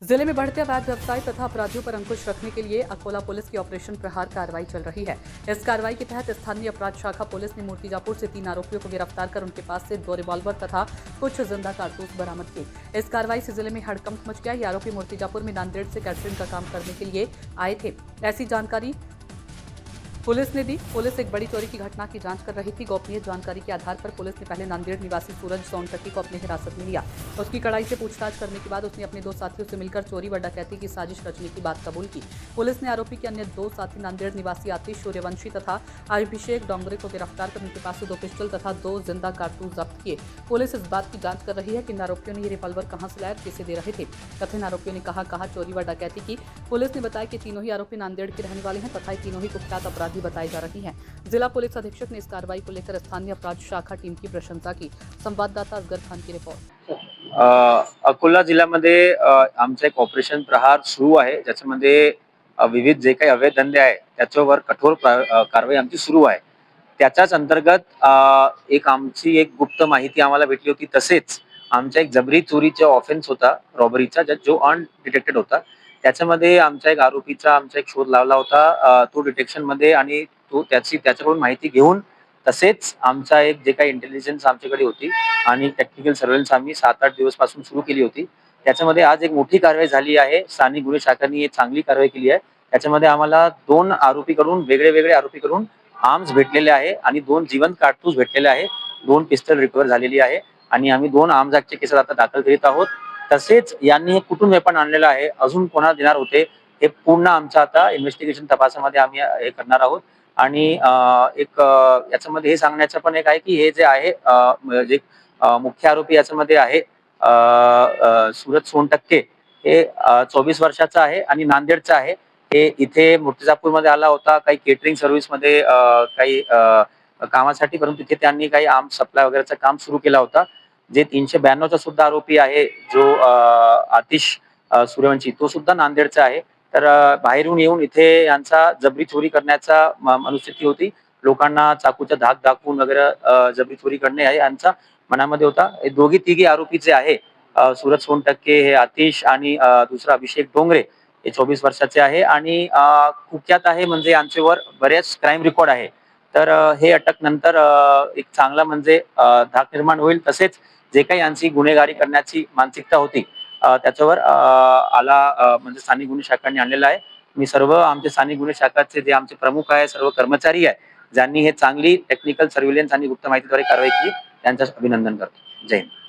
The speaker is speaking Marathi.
जिले में बढ़ते अवैध व्यवसाय तथा अपराधियों पर अंकुश रखने के लिए अकोला पुलिस की ऑपरेशन प्रहार कार्रवाई चल रही है। इस कार्रवाई के तहत स्थानीय अपराध शाखा पुलिस ने मूर्तिजापुर से 3 आरोपियों को गिरफ्तार कर उनके पास से 2 रिवॉल्वर तथा कुछ जिंदा कारतूस बरामद किए। इस कार्रवाई से जिले में हड़कंप मच गया। ये आरोपी मूर्तिजापुर में नांदेड़ से कैटरिंग का काम करने के लिए आए थे, ऐसी जानकारी पुलिस ने दी। पुलिस एक बड़ी चोरी की घटना की जांच कर रही थी। गोपनीय जानकारी के आधार पर पुलिस ने पहले नांदेड़ निवासी सूरज सोनटक्की को अपनी हिरासत में लिया। उसकी कड़ाई से पूछताछ करने के बाद उसने अपने 2 साथियों से मिलकर चोरी व डकैती की साजिश रचने की बात कबूल की। पुलिस ने आरोपी के अन्य 2 साथी नांदेड़ निवासी आतिश सूर्यवंशी तथा अभिषेक डोंगरे को गिरफ्तार कर उनके पास से 2 पिस्टल तथा 2 जिंदा कारतूस जब्त किए। पुलिस इस बात की जांच कर रही है कि इन आरोपियों ने ये रिवॉल्वर कहां से लाए और किसे दे रहे थे। कथित आरोपियों ने कहां चोरी व डकैती की। पुलिस ने बताया कि तीनों ही आरोपी नांदेड़ के रहने वाले हैं तथा तीनों ही कुख्यात अपराधी बताए जा रहे हैं। जिला पुलिस अधीक्षक ने इस कार्रवाई को लेकर स्थानीय अपराध शाखा टीम की प्रशंसा की। संवाददाता असगर खान की रिपोर्ट। अकोला जिल्ह्यामध्ये आमचं एक ऑपरेशन प्रहार सुरू आहे, ज्याच्यामध्ये विविध जे काही अवैध धंदे आहे त्याच्यावर कठोर कारवाई आमची सुरू आहे। त्याच्याच अंतर्गत एक गुप्त माहिती आम्हाला भेटली होती। तसेच आमचा एक जबरी चोरीचा ऑफेन्स होता, रॉबरीचा, जो अनडिटेक्टेड होता। त्याच्यामध्ये आमच्या एक शोध लावला होता, तो डिटेक्शन मध्ये, आणि तो त्याच्याकडून माहिती घेऊन तसेच आमचा एक जे काही इंटेलिजन्स आमच्याकडे होती आणि टेक्निकल सर्वेलन्स आम्ही 7-8 दिवस पासून सुरू केली होती। त्याच्यामध्ये आज एक मोठी कारवाई झाली आहे। स्थानिक गुन्हे शाखांनी एक चांगली कारवाई केली आहे। त्याच्यामध्ये आम्हाला 2 आरोपीकडून वेगळे आरोपीकडून आर्म्स भेटलेले आहे आणि 2 जिवंत कारतूस भेटलेले आहे। 2 पिस्टल रिकव्हर झालेली आहे आणि आम्ही 2 आर्म्स ऍक्टचे केसेस आता दाखल करीत आहोत। तसेच यांनी हे कुठून वेपन आणलेलं आहे, अजून कोणाला देणार होते, हे पूर्ण आमचं आता इन्व्हेस्टिगेशन तपासामध्ये आम्ही हे करणार आहोत। आणि याच्यामध्ये हे सांगण्याचं पण एक आहे की हे जे आहे जे मुख्य आरोपी याच्यामध्ये आहे सूरज सोनटक्के, हे 24 वर्षाचा आहे आणि नांदेडचा आहे। हे इथे मूर्तिजापूरमध्ये आला होता काही केटरिंग सर्व्हिस मध्ये काही कामासाठी, परंतु तिथे त्यांनी काही आर्म्स सप्लाय वगैरेचं काम सुरू केला होता। जे 392 चा सुद्धा आरोपी आहे, जो आतिश सूर्यवंशी, तो सुद्धा नांदेडचा आहे। तर बाहेरून येऊन इथे यांचा जबरी चोरी करण्याचा मनस्थिती होती। लोकांना चाकूचा धाक दाखवून वगैरे जबरी चोरी करणे हे यांचा मनामध्ये होता। हे दोघी तिघी आरोपी जे आहे, सूरज सोनटक्के, हे आतिश आणि दुसरा अभिषेक डोंगरे, हे 24 वर्षाचे आहे आणि कुख्यात आहे, म्हणजे यांच्यावर बरेच क्राईम रेकॉर्ड आहे। तर हे अटक नंतर एक चांगला म्हणजे धाक निर्माण होईल। तसेच जे काही यांची गुन्हेगारी करण्याची मानसिकता होती त्याच्यावर म्हणजे स्थानिक गुन्हे शाखांनी आणलेला आहे। मी सर्व आमचे स्थानिक गुन्हे शाखाचे जे आमचे प्रमुख आहे, सर्व कर्मचारी आहे, ज्यांनी हे चांगली टेक्निकल सर्व्हिलन्स आणि गुप्त माहितीद्वारे कारवाई केली, त्यांचं अभिनंदन करतो। जय हिंद।